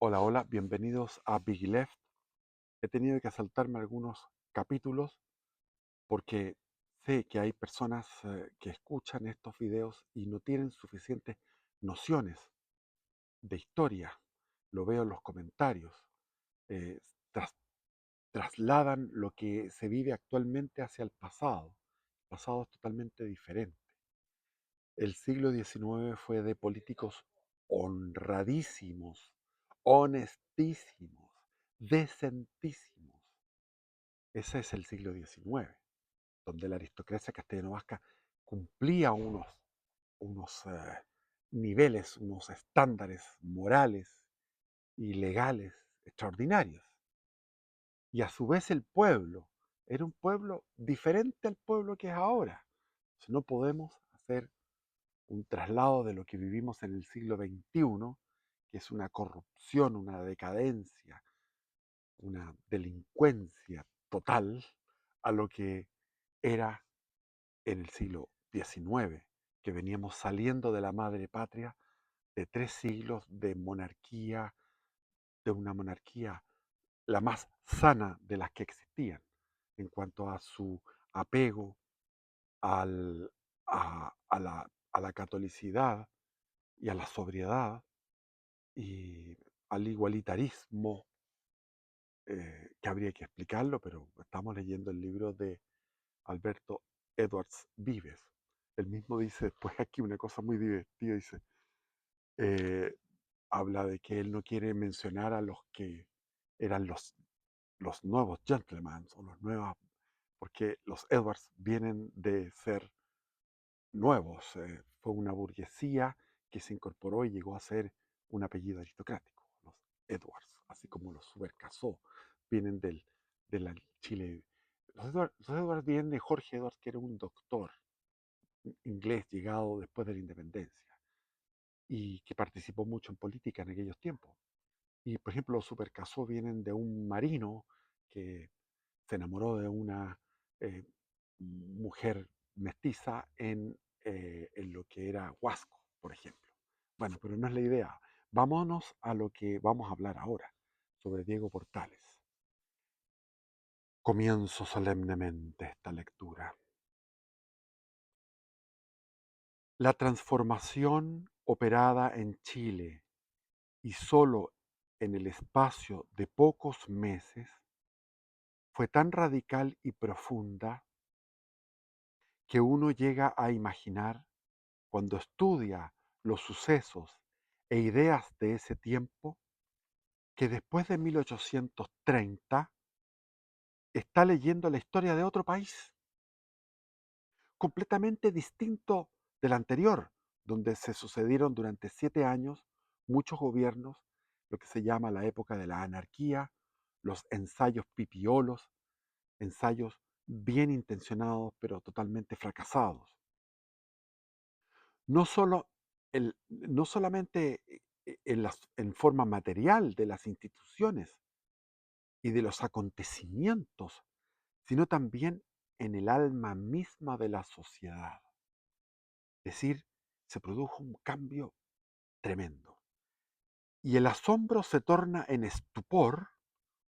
Hola, hola, bienvenidos a Big Left. He tenido que saltarme algunos capítulos porque sé que hay personas que escuchan estos videos y no tienen suficientes nociones de historia. Lo veo en los comentarios. eh, tras- Trasladan lo que se vive actualmente hacia el pasado. El pasado es totalmente diferente. El siglo XIX fue de políticos honradísimos, honestísimos, decentísimos. Ese es el siglo XIX, donde la aristocracia castellano-vasca cumplía unos niveles, unos estándares morales y legales extraordinarios. Y a su vez el pueblo era un pueblo diferente al pueblo que es ahora. Entonces, no podemos hacer un traslado de lo que vivimos en el siglo XXI, que es una corrupción, una decadencia, una delincuencia total, a lo que era en el siglo XIX, que veníamos saliendo de la madre patria de 3 siglos de monarquía, de una monarquía la más sana de las que existían, en cuanto a su apego al, a la catolicidad y a la sobriedad y al igualitarismo, que habría que explicarlo, pero estamos leyendo el libro de Alberto Edwards Vives. Él mismo dice después aquí una cosa muy divertida, dice, eh, habla de que él no quiere mencionar a los que eran los nuevos gentlemen o los nuevos, porque los Edwards vienen de ser nuevos, fue una burguesía que se incorporó y llegó a ser un apellido aristocrático, los Edwards, así como los Subercaseaux vienen de la Chile. Los Edwards vienen de Jorge Edwards, que era un doctor inglés llegado después de la independencia y que participó mucho en política en aquellos tiempos. Y por ejemplo, los Supercasó vienen de un marino que se enamoró de una eh, mujer mestiza en lo que era Huasco, por ejemplo. Bueno, pero no es la idea. Vámonos a lo que vamos a hablar ahora, sobre Diego Portales. Comienzo solemnemente esta lectura. La transformación operada en Chile y solo en el espacio de pocos meses fue tan radical y profunda que uno llega a imaginar, cuando estudia los sucesos e ideas de ese tiempo, que después de 1830 está leyendo la historia de otro país, completamente distinto del anterior, donde se sucedieron durante 7 años muchos gobiernos, lo que se llama la época de la anarquía, los ensayos pipiolos, ensayos bien intencionados pero totalmente fracasados. No solo no solamente en forma material de las instituciones y de los acontecimientos, sino también en el alma misma de la sociedad. Es decir, se produjo un cambio tremendo. Y el asombro se torna en estupor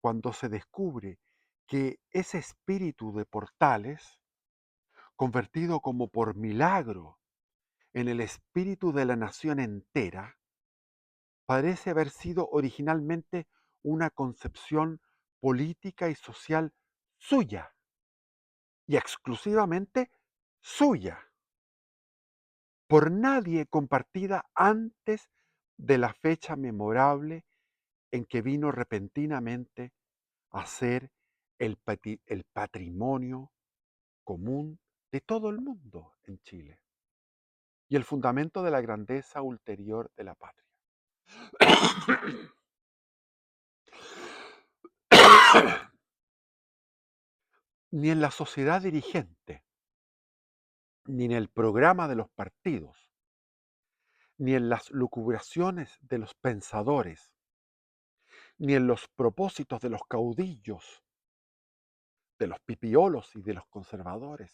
cuando se descubre que ese espíritu de Portales, convertido como por milagro en el espíritu de la nación entera, parece haber sido originalmente una concepción política y social suya, y exclusivamente suya, por nadie compartida antes de la fecha memorable en que vino repentinamente a ser el patrimonio común de todo el mundo en Chile y el fundamento de la grandeza ulterior de la patria. Ni en la sociedad dirigente, ni en el programa de los partidos, ni en las lucubraciones de los pensadores, ni en los propósitos de los caudillos, de los pipiolos y de los conservadores,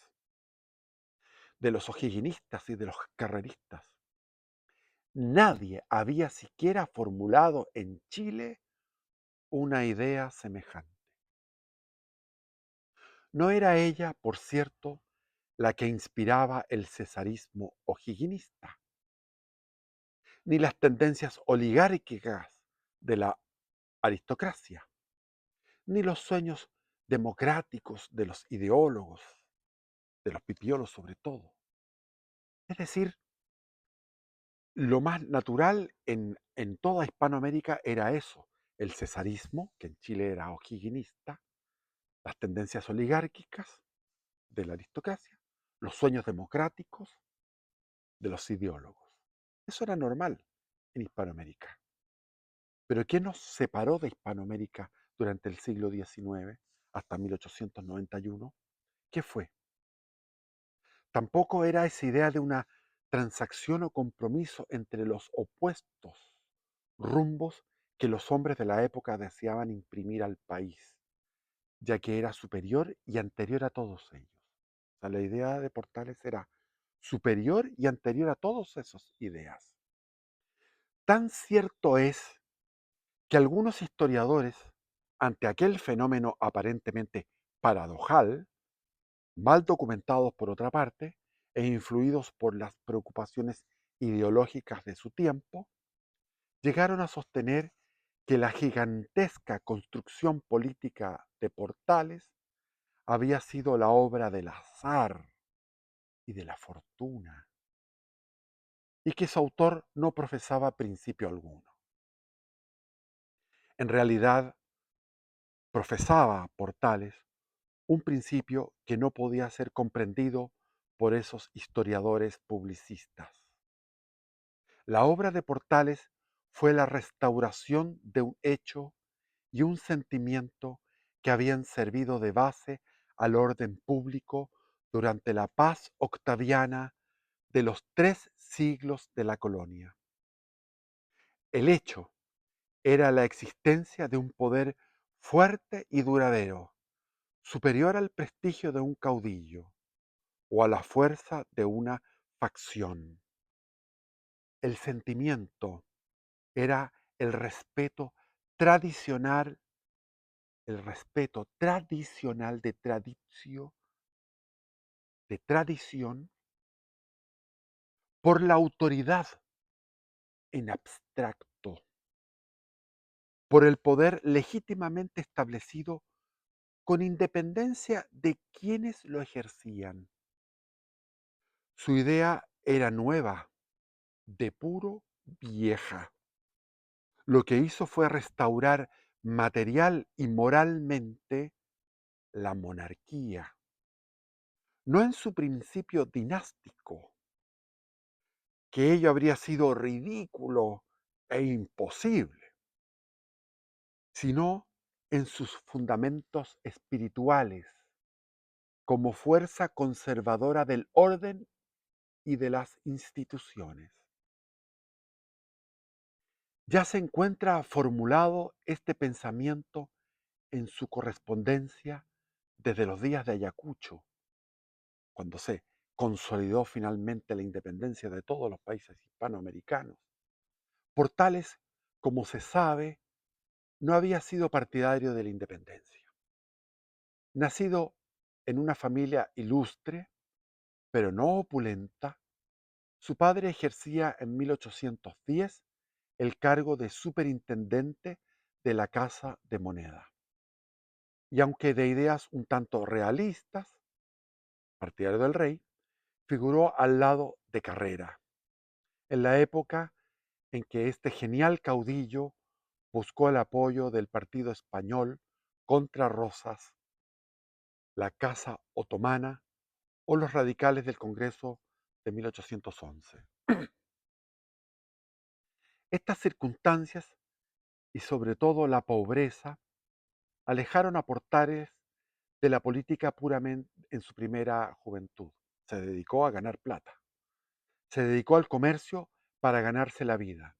de los o'higginistas y de los carreristas, Nadie había siquiera formulado en Chile una idea semejante. No era ella, por cierto, la que inspiraba el cesarismo o'higginista, ni las tendencias oligárquicas de la aristocracia, ni los sueños democráticos de los ideólogos, de los pipiolos sobre todo. Es decir, lo más natural en toda Hispanoamérica era eso, el cesarismo, que en Chile era o'higginista, las tendencias oligárquicas de la aristocracia, los sueños democráticos de los ideólogos. Eso era normal en Hispanoamérica. Pero ¿qué nos separó de Hispanoamérica durante el siglo XIX hasta 1891? ¿Qué fue? Tampoco era esa idea de una transacción o compromiso entre los opuestos rumbos que los hombres de la época deseaban imprimir al país, ya que era superior y anterior a todos ellos. O sea, la idea de Portales era superior y anterior a todas esas ideas. Tan cierto es que algunos historiadores, ante aquel fenómeno aparentemente paradojal, mal documentados por otra parte, e influidos por las preocupaciones ideológicas de su tiempo, llegaron a sostener que la gigantesca construcción política de Portales había sido la obra del azar y de la fortuna, y que su autor no profesaba principio alguno. En realidad, profesaba Portales un principio que no podía ser comprendido por esos historiadores publicistas. La obra de Portales fue la restauración de un hecho y un sentimiento que habían servido de base al orden público durante la paz octaviana de los 3 siglos de la colonia. El hecho era la existencia de un poder fuerte y duradero, superior al prestigio de un caudillo o a la fuerza de una facción. El sentimiento era tradicional, el respeto tradicional de tradición por la autoridad en abstracto, por el poder legítimamente establecido con independencia de quienes lo ejercían. Su idea era nueva, de puro vieja. Lo que hizo fue restaurar material y moralmente la monarquía, no en su principio dinástico, que ello habría sido ridículo e imposible, sino en sus fundamentos espirituales, como fuerza conservadora del orden y de las instituciones. Ya se encuentra formulado este pensamiento en su correspondencia desde los días de Ayacucho, cuando se consolidó finalmente la independencia de todos los países hispanoamericanos. Portales, como se sabe, no había sido partidario de la independencia. Nacido en una familia ilustre, pero no opulenta, su padre ejercía en 1810 el cargo de superintendente de la Casa de Moneda. Y aunque de ideas un tanto realistas, partidario del rey, figuró al lado de Carrera, en la época en que este genial caudillo buscó el apoyo del partido español contra Rosas, la Casa Otomana o los radicales del Congreso de 1811. Estas circunstancias y sobre todo la pobreza alejaron a Portales de la política puramente en su primera juventud. Se dedicó a ganar plata. Se dedicó al comercio para ganarse la vida,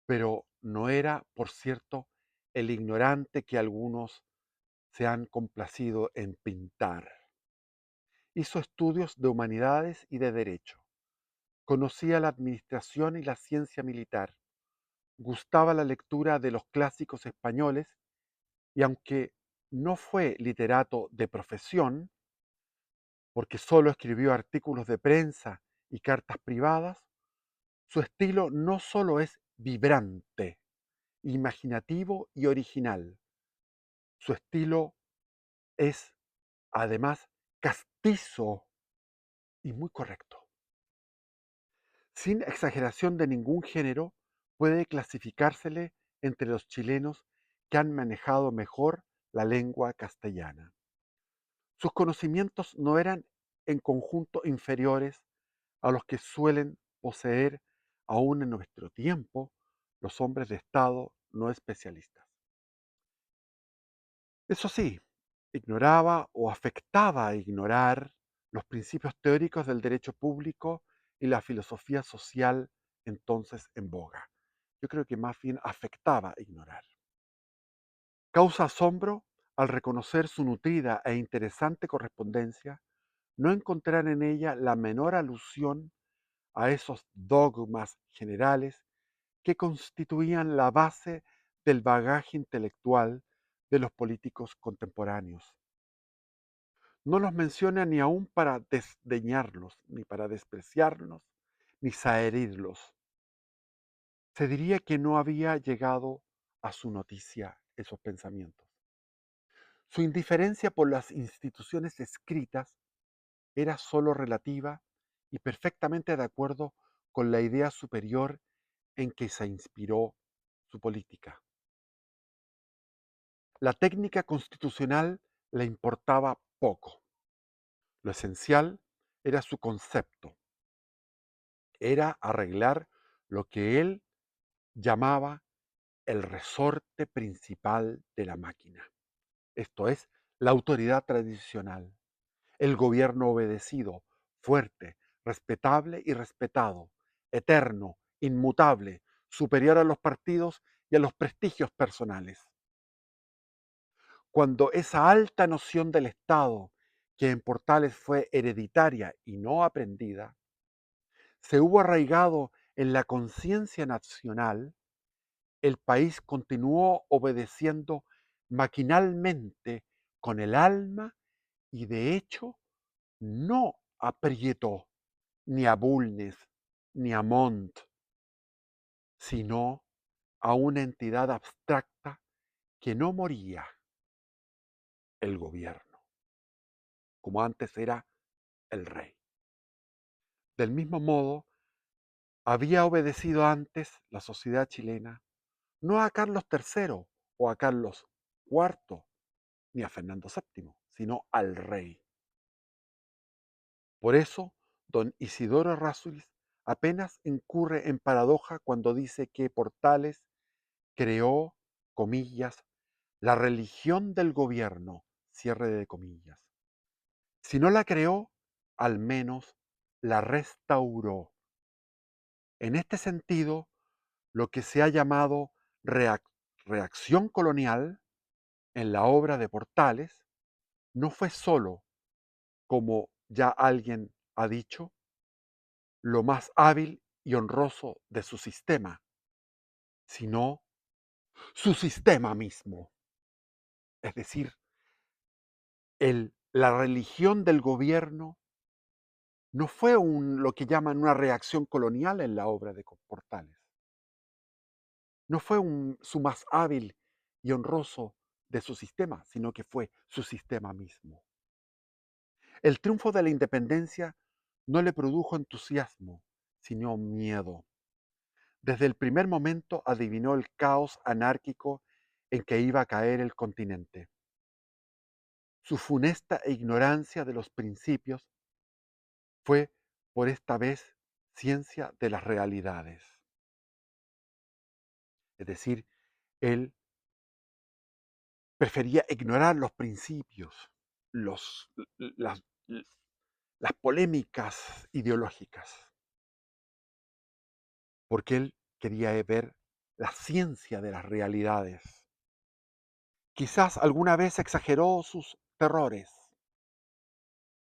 pero no era, por cierto, el ignorante que algunos se han complacido en pintar. Hizo estudios de humanidades y de derecho. Conocía la administración y la ciencia militar, gustaba la lectura de los clásicos españoles y aunque no fue literato de profesión, porque solo escribió artículos de prensa y cartas privadas, su estilo no solo es vibrante, imaginativo y original, su estilo es además castizo y muy correcto. Sin exageración de ningún género, puede clasificársele entre los chilenos que han manejado mejor la lengua castellana. Sus conocimientos no eran en conjunto inferiores a los que suelen poseer aún en nuestro tiempo los hombres de Estado no especialistas. Eso sí, ignoraba o afectaba a ignorar los principios teóricos del derecho público y la filosofía social entonces en boga. Yo creo que más bien afectaba a ignorar. Causa asombro al reconocer su nutrida e interesante correspondencia, no encontrar en ella la menor alusión a esos dogmas generales que constituían la base del bagaje intelectual de los políticos contemporáneos. No los menciona ni aun para desdeñarlos, ni para despreciarlos, ni saherirlos. Se diría que no había llegado a su noticia esos pensamientos. Su indiferencia por las instituciones escritas era sólo relativa y perfectamente de acuerdo con la idea superior en que se inspiró su política. La técnica constitucional le importaba poco. Lo esencial era su concepto, era arreglar lo que él llamaba el resorte principal de la máquina, esto es, la autoridad tradicional, el gobierno obedecido, fuerte, respetable y respetado, eterno, inmutable, superior a los partidos y a los prestigios personales. Cuando esa alta noción del Estado, que en Portales fue hereditaria y no aprendida, se hubo arraigado en la conciencia nacional, el país continuó obedeciendo maquinalmente con el alma y de hecho no a Prieto, ni a Bulnes, ni a Montt, sino a una entidad abstracta que no moría, el gobierno, como antes era el rey. Del mismo modo, había obedecido antes la sociedad chilena no a Carlos III o a Carlos IV ni a Fernando VII, sino al rey. Por eso, don Isidoro Errázuriz apenas incurre en paradoja cuando dice que Portales creó, comillas, la religión del gobierno, cierre de comillas. Si no la creó, al menos la restauró. En este sentido, lo que se ha llamado reacción colonial en la obra de Portales no fue solo, como ya alguien ha dicho, lo más hábil y honroso de su sistema, sino su sistema mismo. Es decir, la religión del gobierno no fue lo que llaman una reacción colonial en la obra de Portales. No fue su más hábil y honroso de su sistema, sino que fue su sistema mismo. El triunfo de la independencia no le produjo entusiasmo, sino miedo. Desde el primer momento adivinó el caos anárquico en que iba a caer el continente. Su funesta ignorancia de los principios fue, por esta vez, ciencia de las realidades. Es decir, él prefería ignorar los principios, los, las, las polémicas ideológicas, porque él quería ver la ciencia de las realidades. Quizás alguna vez exageró sus terrores,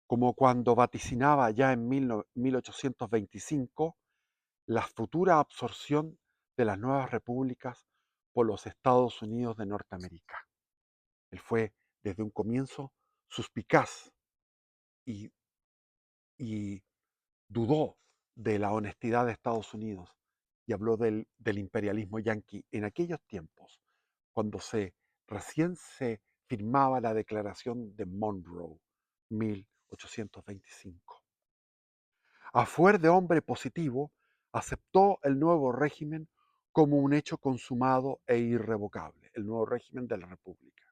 como cuando vaticinaba ya en 1825 la futura absorción de las nuevas repúblicas por los Estados Unidos de Norteamérica. Él fue desde un comienzo suspicaz y, y dudó de la honestidad de Estados Unidos y habló del imperialismo yanqui en aquellos tiempos, cuando recién se firmaba la Declaración de Monroe, 1825. A fuer de hombre positivo, aceptó el nuevo régimen como un hecho consumado e irrevocable, el nuevo régimen de la República.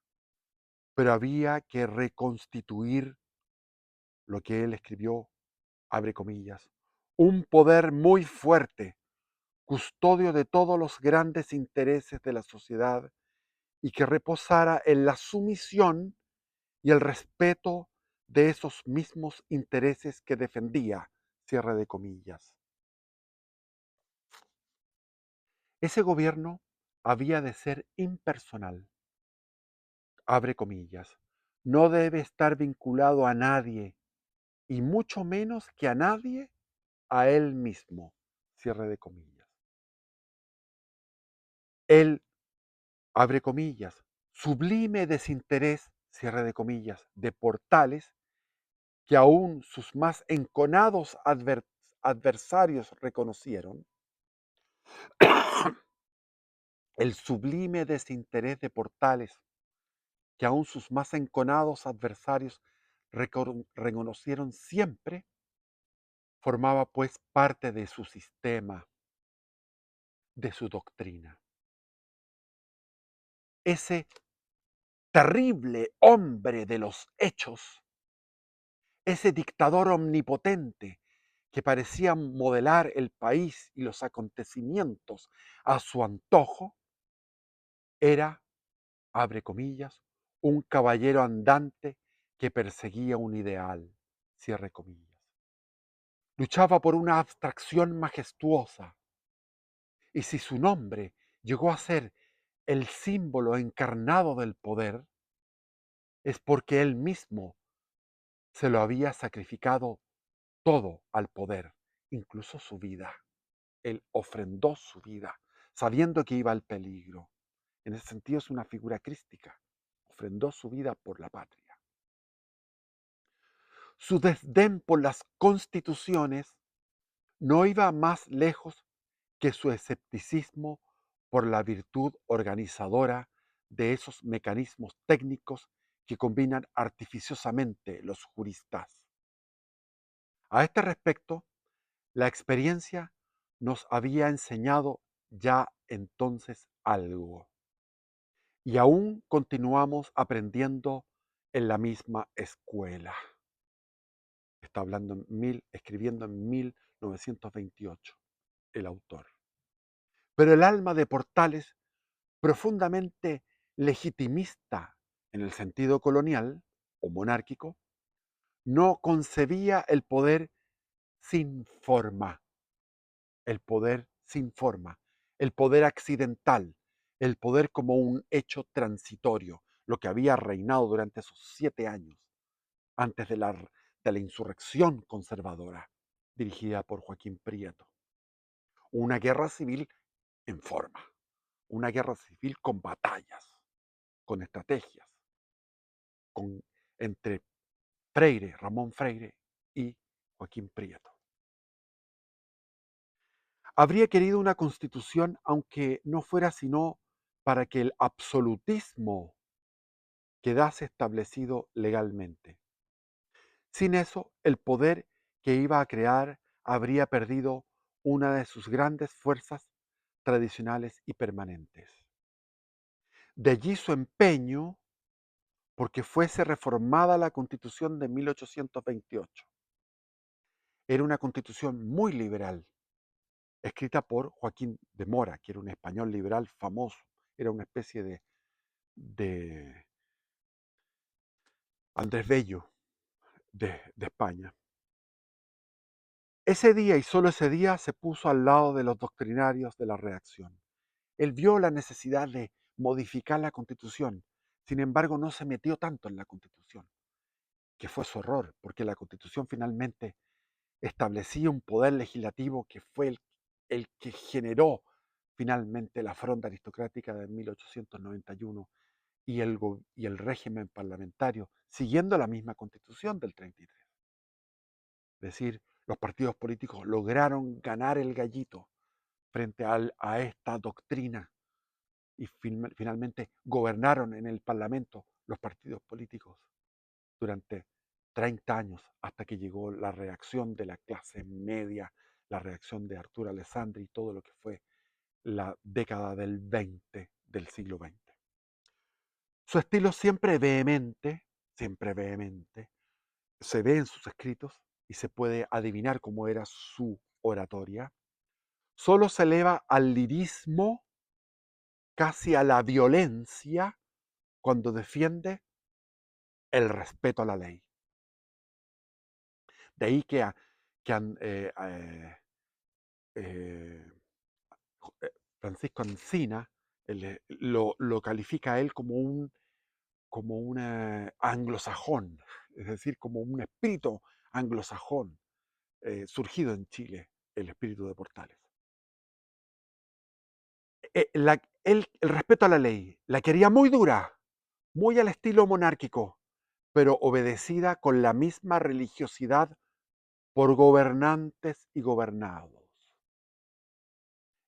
Pero había que reconstituir lo que él escribió, abre comillas, un poder muy fuerte, custodio de todos los grandes intereses de la sociedad y que reposara en la sumisión y el respeto de esos mismos intereses que defendía, cierre de comillas. Ese gobierno había de ser impersonal, abre comillas, no debe estar vinculado a nadie y mucho menos que a nadie a él mismo, cierre de comillas. El, abre comillas, sublime desinterés, cierre de comillas, de Portales, que aún sus más enconados adversarios reconocieron, el sublime desinterés de Portales, que aún sus más enconados adversarios reconocieron siempre, formaba pues parte de su sistema, de su doctrina. Ese terrible hombre de los hechos, ese dictador omnipotente que parecía modelar el país y los acontecimientos a su antojo, era, abre comillas, un caballero andante que perseguía un ideal, cierre comillas. Luchaba por una abstracción majestuosa, y si su nombre llegó a ser el símbolo encarnado del poder, es porque él mismo se lo había sacrificado todo al poder, incluso su vida. Él ofrendó su vida, sabiendo que iba al peligro. En ese sentido es una figura crística. Ofrendó su vida por la patria. Su desdén por las constituciones no iba más lejos que su escepticismo por la virtud organizadora de esos mecanismos técnicos que combinan artificiosamente los juristas. A este respecto, la experiencia nos había enseñado ya entonces algo, y aún continuamos aprendiendo en la misma escuela. Está escribiendo en 1928 el autor. Pero el alma de Portales, profundamente legitimista en el sentido colonial o monárquico, no concebía el poder sin forma, el poder sin forma, el poder accidental, el poder como un hecho transitorio, lo que había reinado durante esos 7 años antes de la insurrección conservadora dirigida por Joaquín Prieto. Una guerra civil en forma, una guerra civil con batallas, con estrategias, con, entre Ramón Freire y Joaquín Prieto. Habría querido una constitución, aunque no fuera sino para que el absolutismo quedase establecido legalmente. Sin eso, el poder que iba a crear habría perdido una de sus grandes fuerzas tradicionales y permanentes. De allí su empeño porque fuese reformada la Constitución de 1828. Era una constitución muy liberal, escrita por Joaquín de Mora, que era un español liberal famoso, era una especie de Andrés Bello de España. Ese día y solo ese día se puso al lado de los doctrinarios de la reacción. Él vio la necesidad de modificar la Constitución, sin embargo no se metió tanto en la Constitución. que fue su error, porque la Constitución finalmente establecía un poder legislativo que fue el que generó finalmente la fronda aristocrática de 1891 y el régimen parlamentario, siguiendo la misma Constitución del 33. Es decir, los partidos políticos lograron ganar el gallito frente a esta doctrina y finalmente gobernaron en el Parlamento los partidos políticos durante 30 años hasta que llegó la reacción de la clase media, la reacción de Arturo Alessandri y todo lo que fue la década del 20 del siglo XX. Su estilo siempre vehemente, se ve en sus escritos y se puede adivinar cómo era su oratoria. Solo se eleva al lirismo, casi a la violencia, cuando defiende el respeto a la ley. De ahí eh, Francisco Ancina lo califica a él como un anglosajón, es decir, como un espíritu anglosajón surgido en Chile, el espíritu de Portales. El respeto a la ley la quería muy dura, muy al estilo monárquico, pero obedecida con la misma religiosidad por gobernantes y gobernados.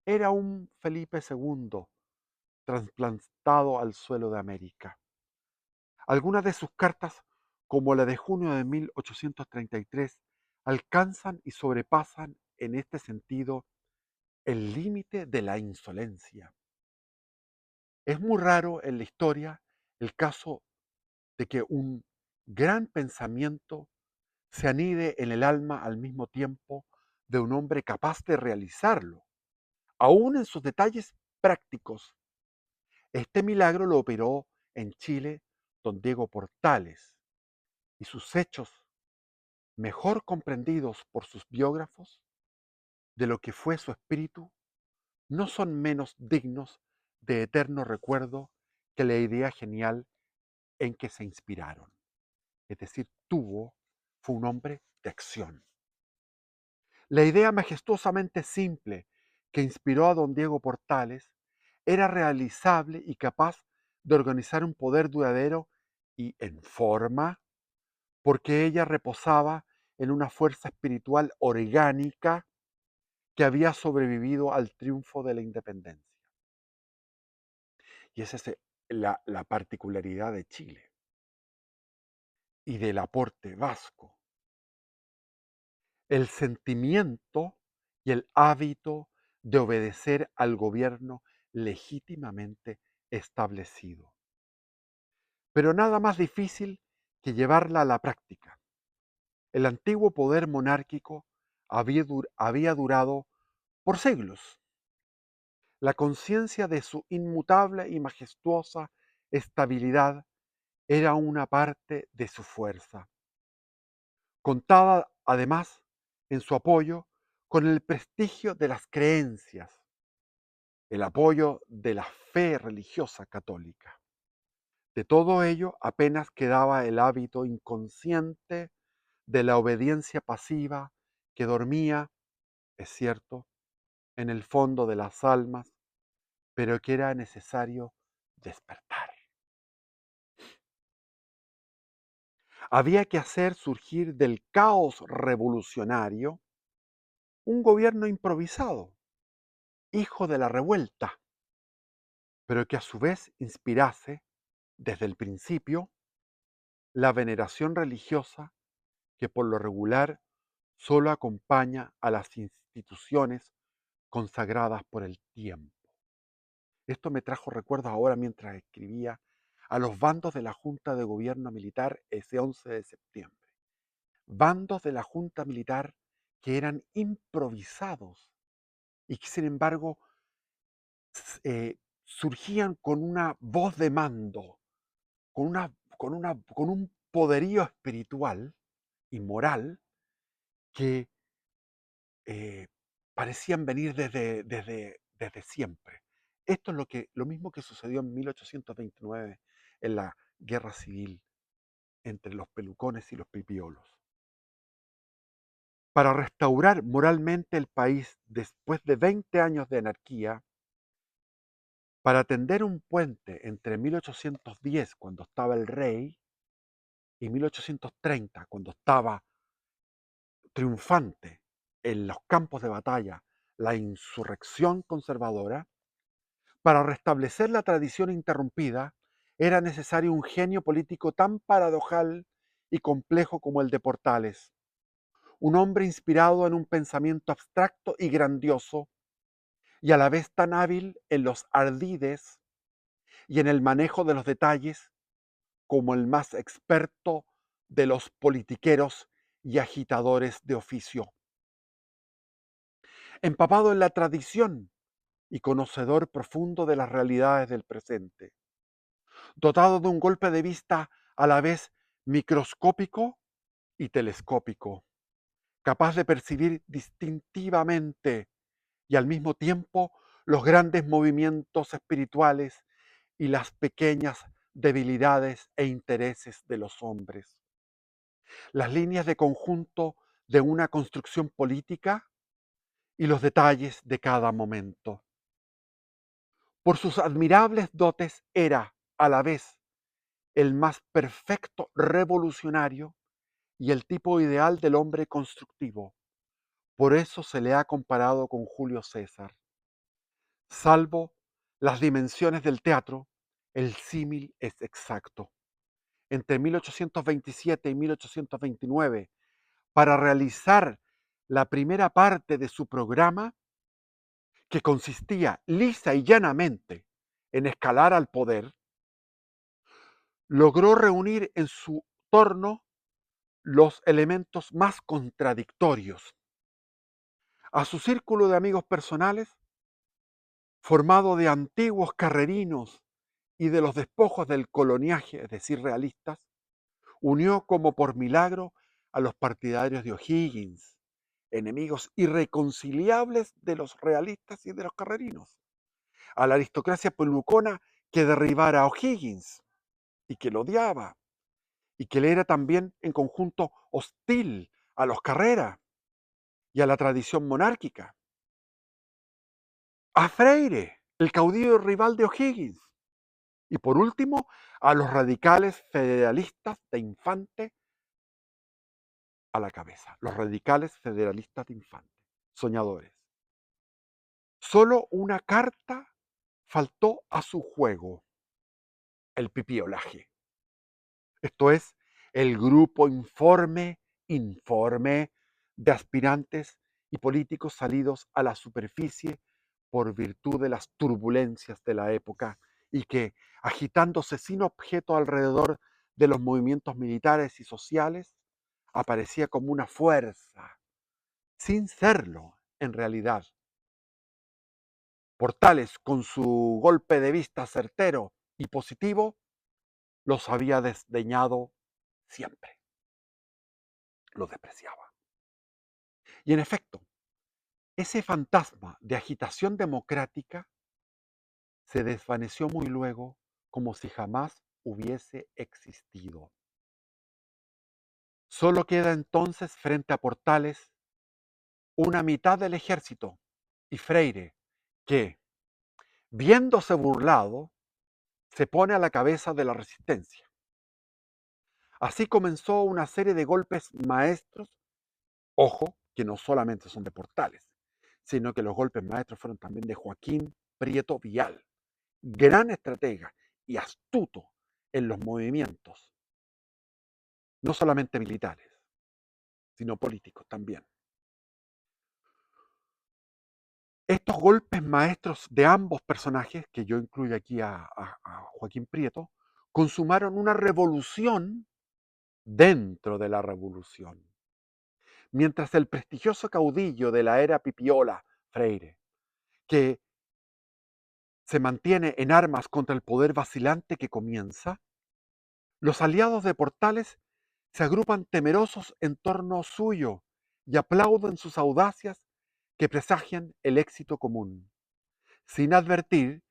Era un Felipe II trasplantado al suelo de América. Algunas de sus cartas, como la de junio de 1833, alcanzan y sobrepasan en este sentido el límite de la insolencia. Es muy raro en la historia el caso de que un gran pensamiento se anide en el alma al mismo tiempo de un hombre capaz de realizarlo, aún en sus detalles prácticos. Este milagro lo operó en Chile don Diego Portales, y sus hechos, mejor comprendidos por sus biógrafos de lo que fue su espíritu, no son menos dignos de eterno recuerdo que la idea genial en que se inspiraron. Es decir, fue un hombre de acción. La idea majestuosamente simple que inspiró a don Diego Portales era realizable y capaz de organizar un poder duradero y en forma, porque ella reposaba en una fuerza espiritual orgánica que había sobrevivido al triunfo de la independencia. Y esa es la particularidad de Chile y del aporte vasco. El sentimiento y el hábito de obedecer al gobierno legítimamente establecido. Pero nada más difícil que llevarla a la práctica. El antiguo poder monárquico había durado por siglos. La conciencia de su inmutable y majestuosa estabilidad era una parte de su fuerza. Contaba, además, en su apoyo con el prestigio de las creencias, el apoyo de la fe religiosa católica. De todo ello apenas quedaba el hábito inconsciente de la obediencia pasiva que dormía, es cierto, en el fondo de las almas, pero que era necesario despertar. Había que hacer surgir del caos revolucionario un gobierno improvisado, hijo de la revuelta, pero que a su vez inspirase, desde el principio, la veneración religiosa que por lo regular solo acompaña a las instituciones consagradas por el tiempo. Esto me trajo recuerdos ahora mientras escribía a los bandos de la Junta de Gobierno Militar ese 11 de septiembre. Bandos de la Junta Militar que eran improvisados y que sin embargo surgían con una voz de mando, con un poderío espiritual y moral que eh, parecían venir desde siempre. Esto es lo mismo que sucedió en 1829 en la Guerra Civil entre los pelucones y los pipiolos. Para restaurar moralmente el país después de 20 años de anarquía, para tender un puente entre 1810, cuando estaba el rey, y 1830, cuando estaba triunfante en los campos de batalla la insurrección conservadora, para restablecer la tradición interrumpida, era necesario un genio político tan paradojal y complejo como el de Portales, un hombre inspirado en un pensamiento abstracto y grandioso, y a la vez tan hábil en los ardides y en el manejo de los detalles como el más experto de los politiqueros y agitadores de oficio. Empapado en la tradición y conocedor profundo de las realidades del presente, dotado de un golpe de vista a la vez microscópico y telescópico, capaz de percibir distintivamente y al mismo tiempo los grandes movimientos espirituales y las pequeñas debilidades e intereses de los hombres, las líneas de conjunto de una construcción política y los detalles de cada momento. Por sus admirables dotes era, a la vez, el más perfecto revolucionario y el tipo ideal del hombre constructivo. Por eso se le ha comparado con Julio César. Salvo las dimensiones del teatro, el símil es exacto. Entre 1827 y 1829, para realizar la primera parte de su programa, que consistía lisa y llanamente en escalar al poder, logró reunir en su torno los elementos más contradictorios. A su círculo de amigos personales, formado de antiguos carrerinos y de los despojos del coloniaje, es decir, realistas, unió como por milagro a los partidarios de O'Higgins, enemigos irreconciliables de los realistas y de los carrerinos, a la aristocracia pelucona que derribara a O'Higgins y que lo odiaba, y que le era también en conjunto hostil a los Carrera y a la tradición monárquica, a Freire, el caudillo rival de O'Higgins, y por último a los radicales federalistas de Infante a la cabeza, los radicales federalistas de Infante, soñadores. Solo una carta faltó a su juego, el pipiolaje. Esto es, el grupo informe de aspirantes y políticos salidos a la superficie por virtud de las turbulencias de la época y que, agitándose sin objeto alrededor de los movimientos militares y sociales, aparecía como una fuerza, sin serlo en realidad. Portales, con su golpe de vista certero y positivo, los había desdeñado siempre, los despreciaba. Y en efecto, ese fantasma de agitación democrática se desvaneció muy luego como si jamás hubiese existido. Solo queda entonces frente a Portales una mitad del ejército y Freire, que, viéndose burlado, se pone a la cabeza de la resistencia. Así comenzó una serie de golpes maestros, ojo, que no solamente son de Portales, sino que los golpes maestros fueron también de Joaquín Prieto Vial, gran estratega y astuto en los movimientos, no solamente militares, sino políticos también. Estos golpes maestros de ambos personajes, que yo incluyo aquí a Joaquín Prieto, consumaron una revolución dentro de la revolución. Mientras el prestigioso caudillo de la era Pipiola, Freire, que se mantiene en armas contra el poder vacilante que comienza, los aliados de Portales se agrupan temerosos en torno suyo y aplauden sus audacias que presagian el éxito común, sin advertir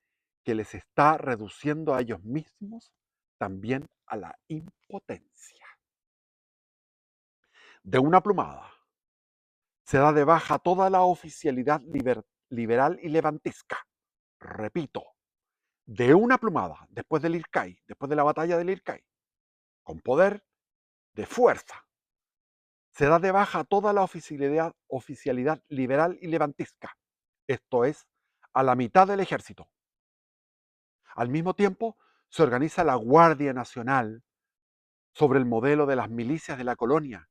que les está reduciendo a ellos mismos también a la impotencia. de una plumada, se da de baja toda la oficialidad liberal y levantisca. Repito, de una plumada, después del Ircay, después de la batalla del Ircay, con poder de fuerza, se da de baja toda la oficialidad liberal y levantisca, esto es, a la mitad del ejército. Al mismo tiempo, se organiza la Guardia Nacional sobre el modelo de las milicias de la colonia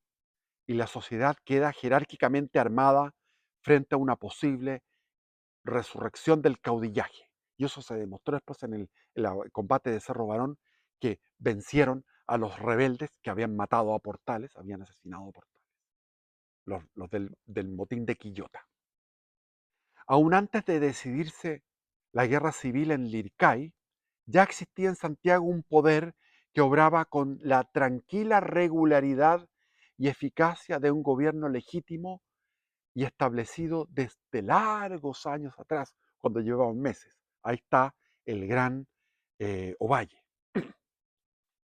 y la sociedad queda jerárquicamente armada frente a una posible resurrección del caudillaje. Y eso se demostró después en el combate de Cerro Barón, que vencieron a los rebeldes que habían matado a Portales, habían asesinado a Portales, los del motín de Quillota. Aún antes de decidirse la guerra civil en Lircay, ya existía en Santiago un poder que obraba con la tranquila regularidad y eficacia de un gobierno legítimo y establecido desde largos años atrás, cuando llevaban meses. Ahí está el gran Ovalle.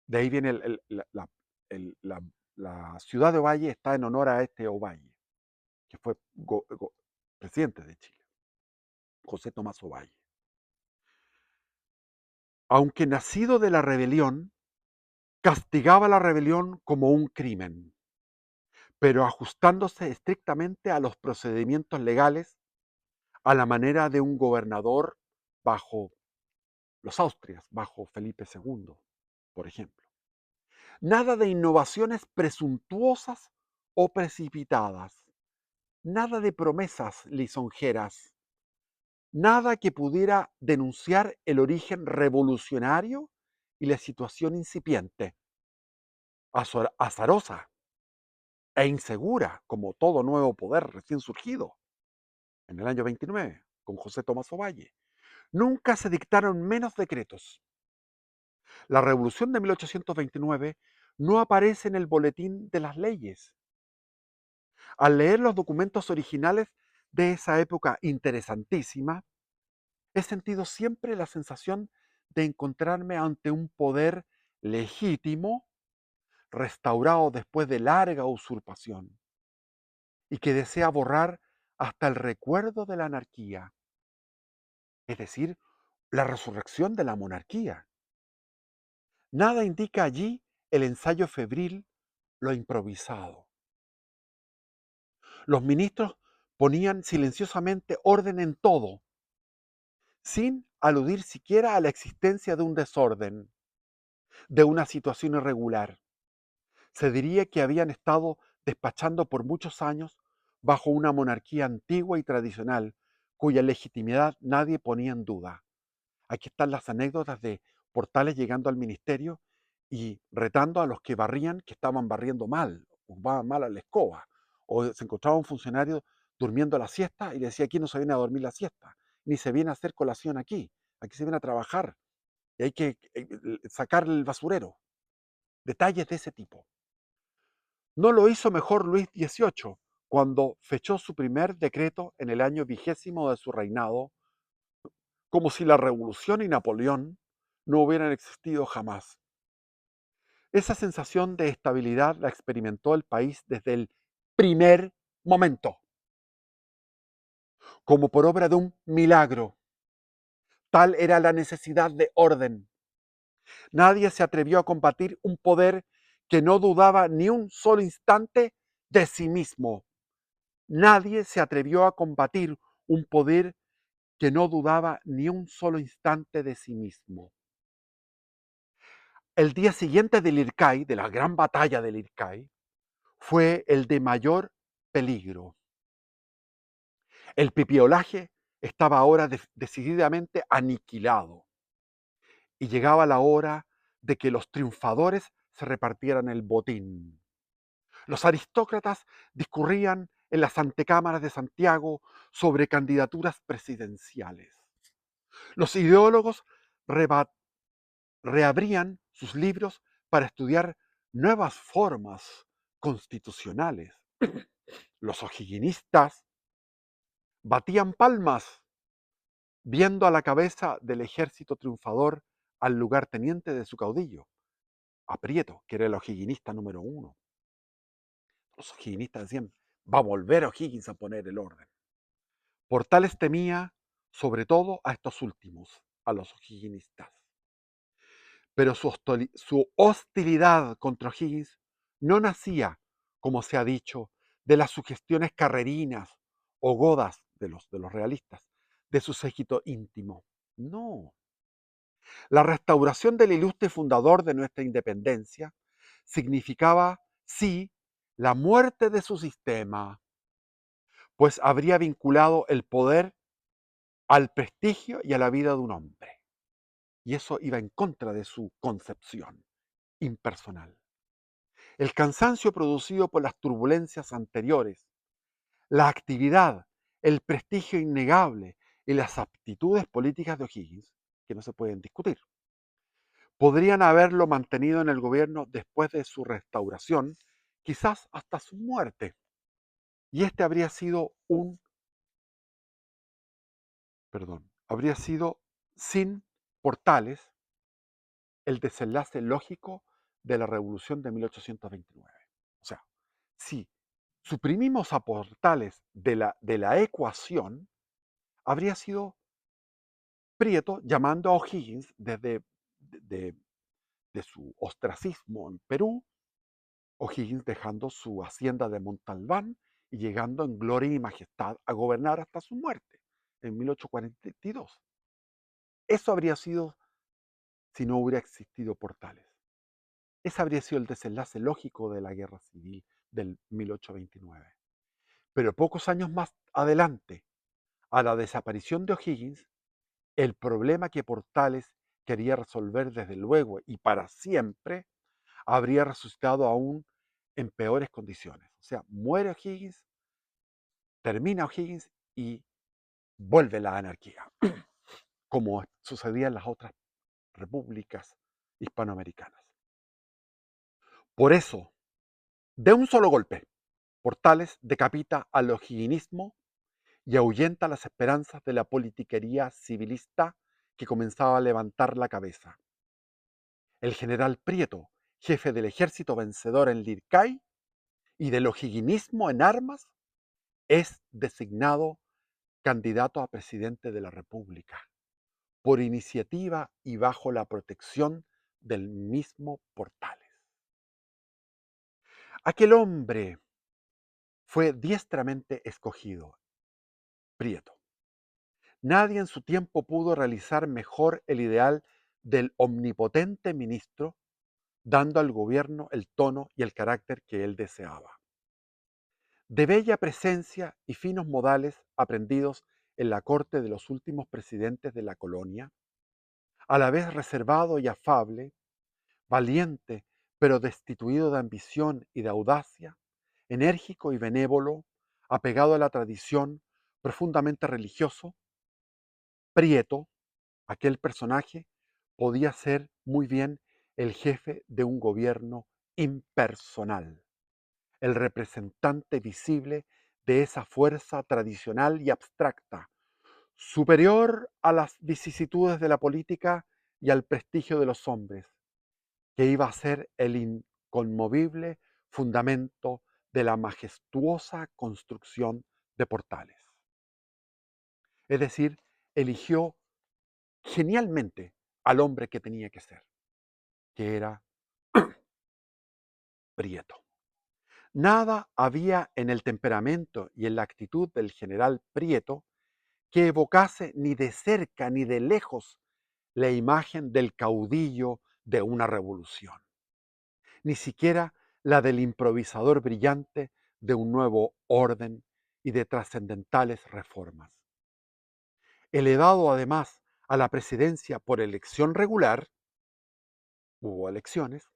De ahí viene el- la- la ciudad de Ovalle, está en honor a este Ovalle, que fue presidente de Chile, José Tomás Ovalle. Aunque nacido de la rebelión, castigaba la rebelión como un crimen, pero ajustándose estrictamente a los procedimientos legales, a la manera de un gobernador bajo los Austrias, bajo Felipe II, por ejemplo. Nada de innovaciones presuntuosas o precipitadas, nada de promesas lisonjeras, nada que pudiera denunciar el origen revolucionario y la situación incipiente, azarosa e insegura, como todo nuevo poder recién surgido en el año 29, con José Tomás Ovalle. Nunca se dictaron menos decretos. La Revolución de 1829 no aparece en el boletín de las leyes. Al leer los documentos originales de esa época interesantísima, he sentido siempre la sensación de encontrarme ante un poder legítimo, restaurado después de larga usurpación, y que desea borrar hasta el recuerdo de la anarquía, es decir, la resurrección de la monarquía. Nada indica allí el ensayo febril, lo improvisado. Los ministros ponían silenciosamente orden en todo, sin aludir siquiera a la existencia de un desorden, de una situación irregular. Se diría que habían estado despachando por muchos años bajo una monarquía antigua y tradicional, cuya legitimidad nadie ponía en duda. Aquí están las anécdotas de Portales llegando al ministerio y retando a los que barrían, que estaban barriendo mal, ocupaban mal a la escoba, o se encontraba un funcionario durmiendo la siesta y le decía: aquí no se viene a dormir la siesta, ni se viene a hacer colación aquí se viene a trabajar y hay que sacar el basurero. Detalles de ese tipo. No lo hizo mejor Luis XVIII, cuando fechó su primer decreto en el año 20 de su reinado, como si la Revolución y Napoleón no hubieran existido jamás. Esa sensación de estabilidad la experimentó el país desde el primer momento, como por obra de un milagro. Tal era la necesidad de orden. Nadie se atrevió a combatir un poder que no dudaba ni un solo instante de sí mismo. Nadie se atrevió a combatir un poder que no dudaba ni un solo instante de sí mismo. El día siguiente del Ircay, de la gran batalla del Ircay, fue el de mayor peligro. El pipiolaje estaba ahora decididamente aniquilado y llegaba la hora de que los triunfadores se repartieran el botín. Los aristócratas discurrían en las antecámaras de Santiago sobre candidaturas presidenciales. Los ideólogos reabrían sus libros para estudiar nuevas formas constitucionales. Los o'higginistas batían palmas viendo a la cabeza del ejército triunfador al lugarteniente de su caudillo, a Prieto, que era el o'higginista número 1. Los o'higginistas decían, va a volver O'Higgins a poner el orden. Portales temía sobre todo a estos últimos, a los o'higginistas. Pero su hostilidad contra O'Higgins no nacía, como se ha dicho, de las sugestiones carrerinas o godas de los realistas, de su séquito íntimo. No. La restauración del ilustre fundador de nuestra independencia significaba, sí, la muerte de su sistema, pues habría vinculado el poder al prestigio y a la vida de un hombre. Y eso iba en contra de su concepción impersonal. El cansancio producido por las turbulencias anteriores, la actividad, el prestigio innegable y las aptitudes políticas de O'Higgins, que no se pueden discutir, podrían haberlo mantenido en el gobierno después de su restauración, quizás hasta su muerte. Y este habría sido sin Portales el desenlace lógico de la revolución de 1829. O sea, si suprimimos a Portales de la ecuación, habría sido Prieto llamando a O'Higgins de su ostracismo en Perú, O'Higgins dejando su hacienda de Montalbán y llegando en gloria y majestad a gobernar hasta su muerte en 1842. Eso habría sido si no hubiera existido Portales. Ese habría sido el desenlace lógico de la guerra civil del 1829. Pero pocos años más adelante, a la desaparición de O'Higgins, el problema que Portales quería resolver desde luego y para siempre habría resucitado aún en peores condiciones. O sea, muere O'Higgins, termina O'Higgins y vuelve la anarquía, como sucedía en las otras repúblicas hispanoamericanas. Por eso, de un solo golpe, Portales decapita al o'higginismo y ahuyenta las esperanzas de la politiquería civilista que comenzaba a levantar la cabeza. El general Prieto, jefe del ejército vencedor en Lircay y del o'higginismo en armas, es designado candidato a presidente de la República, por iniciativa y bajo la protección del mismo Portales. Aquel hombre fue diestramente escogido, Prieto. Nadie en su tiempo pudo realizar mejor el ideal del omnipotente ministro, dando al gobierno el tono y el carácter que él deseaba. De bella presencia y finos modales aprendidos en la corte de los últimos presidentes de la colonia, a la vez reservado y afable, valiente pero destituido de ambición y de audacia, enérgico y benévolo, apegado a la tradición, profundamente religioso, Prieto, aquel personaje, podía ser muy bien el jefe de un gobierno impersonal, el representante visible de esa fuerza tradicional y abstracta, superior a las vicisitudes de la política y al prestigio de los hombres, que iba a ser el inconmovible fundamento de la majestuosa construcción de Portales. Es decir, eligió genialmente al hombre que tenía que ser, que era Prieto. Nada había en el temperamento y en la actitud del general Prieto que evocase ni de cerca ni de lejos la imagen del caudillo de una revolución, ni siquiera la del improvisador brillante de un nuevo orden y de trascendentales reformas. Elevado además a la presidencia por elección regular, hubo elecciones,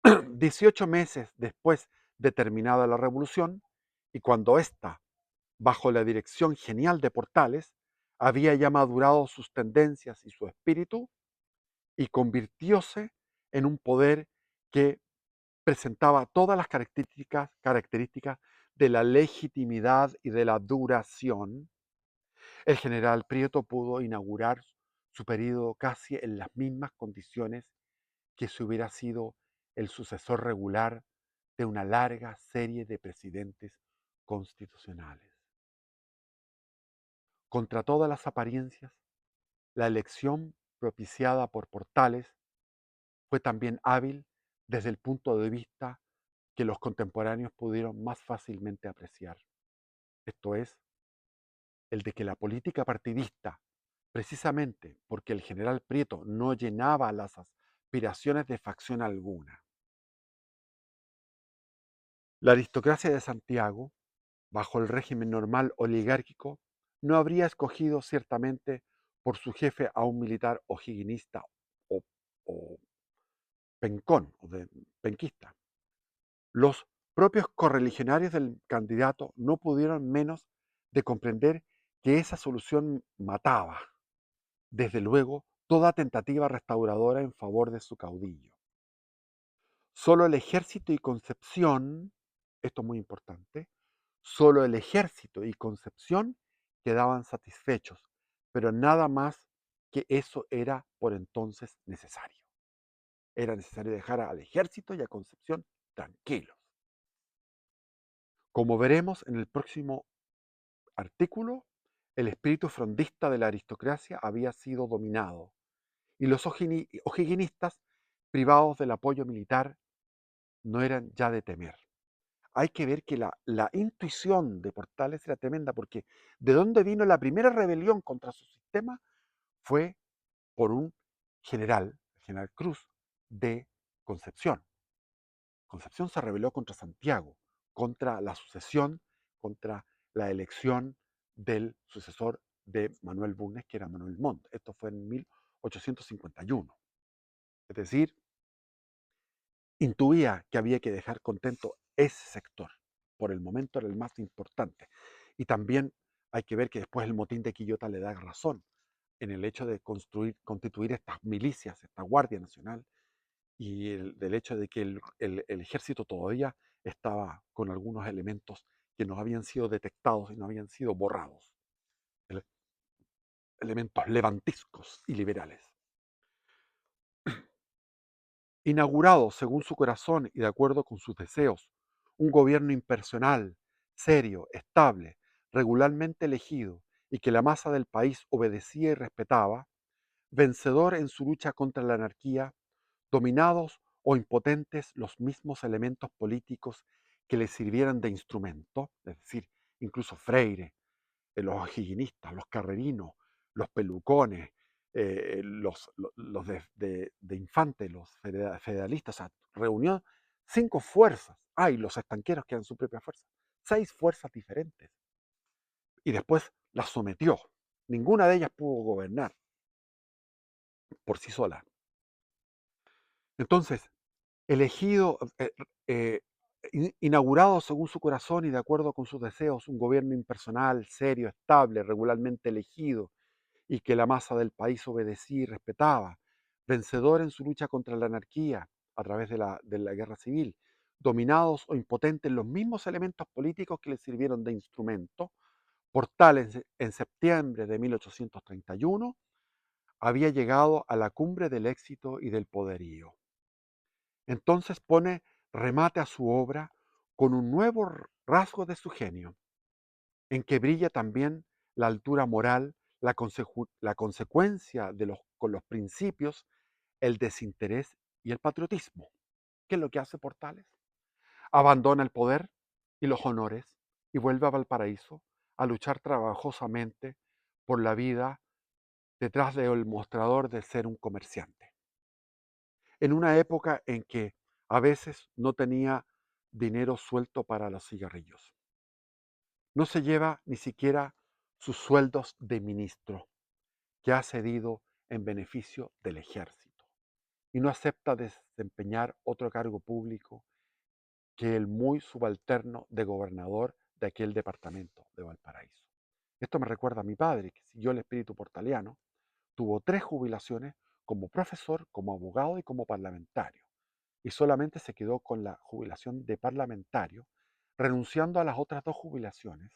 18 meses después de terminada la revolución, y cuando ésta, bajo la dirección genial de Portales, había ya madurado sus tendencias y su espíritu, y convirtióse en un poder que presentaba todas las características de la legitimidad y de la duración, el general Prieto pudo inaugurar su periodo casi en las mismas condiciones que si hubiera sido el sucesor regular de una larga serie de presidentes constitucionales. Contra todas las apariencias, la elección propiciada por Portales fue también hábil desde el punto de vista que los contemporáneos pudieron más fácilmente apreciar. Esto es, el de que la política partidista, precisamente porque el general Prieto no llenaba las aspiraciones de facción alguna. La aristocracia de Santiago, bajo el régimen normal oligárquico, no habría escogido ciertamente por su jefe a un militar o'higginista o, o pencón, o de, penquista. Los propios correligionarios del candidato no pudieron menos de comprender que esa solución mataba, desde luego, toda tentativa restauradora en favor de su caudillo. Solo el ejército y Concepción, esto es muy importante, solo el ejército y Concepción quedaban satisfechos, pero nada más que eso era por entonces necesario. Era necesario dejar al ejército y a Concepción tranquilos. Como veremos en el próximo artículo, el espíritu frondista de la aristocracia había sido dominado y los o'higginistas, privados del apoyo militar, no eran ya de temer. Hay que ver que la intuición de Portales era tremenda, porque de dónde vino la primera rebelión contra su sistema fue por un general, el general Cruz, de Concepción. Concepción se rebeló contra Santiago, contra la sucesión, contra la elección del sucesor de Manuel Bulnes, que era Manuel Montt. Esto fue en 1851. Es decir, intuía que había que dejar contento ese sector. Por el momento era el más importante. Y también hay que ver que después el motín de Quillota le da razón en el hecho de constituir estas milicias, esta Guardia Nacional, y del hecho de que el ejército todavía estaba con algunos elementos que no habían sido detectados y no habían sido borrados. Elementos levantiscos y liberales. Inaugurado según su corazón y de acuerdo con sus deseos, un gobierno impersonal, serio, estable, regularmente elegido y que la masa del país obedecía y respetaba, vencedor en su lucha contra la anarquía, dominados o impotentes los mismos elementos políticos que le sirvieran de instrumento, es decir, incluso Freire, los o'higginistas, los carrerinos, los pelucones, los de Infante, los federalistas, o sea, reunió 5 fuerzas. Y los estanqueros que eran su propia fuerza. 6 fuerzas diferentes. Y después las sometió. Ninguna de ellas pudo gobernar por sí sola. Entonces, elegido, inaugurado según su corazón y de acuerdo con sus deseos, un gobierno impersonal, serio, estable, regularmente elegido, y que la masa del país obedecía y respetaba, vencedor en su lucha contra la anarquía a través de la guerra civil, dominados o impotentes los mismos elementos políticos que le sirvieron de instrumento, Portales en septiembre de 1831 había llegado a la cumbre del éxito y del poderío. Entonces pone remate a su obra con un nuevo rasgo de su genio, en que brilla también la altura moral, la consecuencia con los principios, el desinterés y el patriotismo. ¿Qué es lo que hace Portales? Abandona el poder y los honores y vuelve a Valparaíso a luchar trabajosamente por la vida detrás del mostrador de ser un comerciante. En una época en que a veces no tenía dinero suelto para los cigarrillos. No se lleva ni siquiera sus sueldos de ministro, que ha cedido en beneficio del ejército, y no acepta desempeñar otro cargo público que el muy subalterno de gobernador de aquel departamento de Valparaíso. Esto me recuerda a mi padre, que siguió el espíritu portaliano, tuvo 3 jubilaciones como profesor, como abogado y como parlamentario, y solamente se quedó con la jubilación de parlamentario, renunciando a las otras 2 jubilaciones,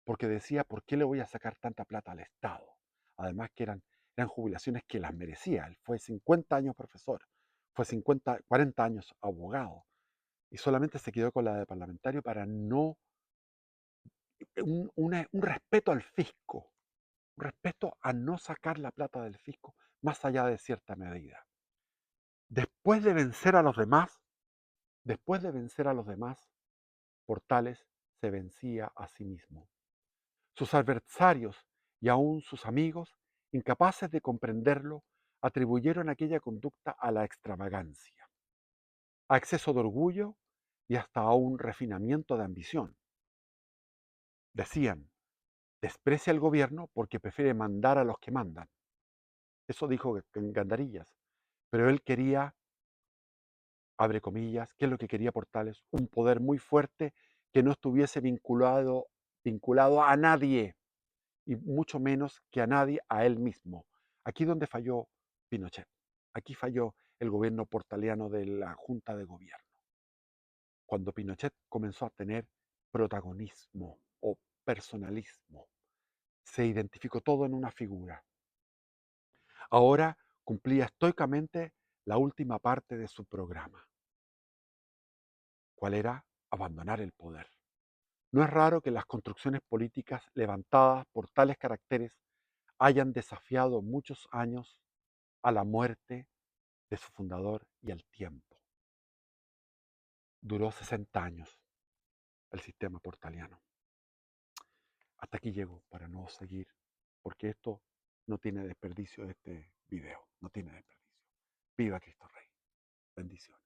porque decía, ¿por qué le voy a sacar tanta plata al Estado? Además que eran jubilaciones que las merecía. Él fue 50 años profesor, fue 40 años abogado, y solamente se quedó con la de parlamentario para no, un respeto al fisco, un respeto a no sacar la plata del fisco más allá de cierta medida. Después de vencer a los demás, después de vencer a los demás, Portales se vencía a sí mismo. Sus adversarios y aún sus amigos, incapaces de comprenderlo, atribuyeron aquella conducta a la extravagancia, a exceso de orgullo y hasta a un refinamiento de ambición. Decían, desprecia al gobierno porque prefiere mandar a los que mandan. Eso dijo en Gandarillas. Pero él quería, abre comillas, ¿qué es lo que quería Portales? Un poder muy fuerte que no estuviese vinculado a nadie, y mucho menos que a nadie, a él mismo. Aquí donde falló Pinochet. Aquí falló el gobierno portaliano de la Junta de Gobierno. Cuando Pinochet comenzó a tener protagonismo o personalismo, se identificó todo en una figura. Ahora cumplía estoicamente la última parte de su programa. ¿Cuál era? Abandonar el poder. No es raro que las construcciones políticas levantadas por tales caracteres hayan desafiado muchos años a la muerte de su fundador y al tiempo. Duró 60 años el sistema portaliano. Hasta aquí llego para no seguir, porque esto no tiene desperdicio, este video, no tiene desperdicio. Viva Cristo Rey. Bendiciones.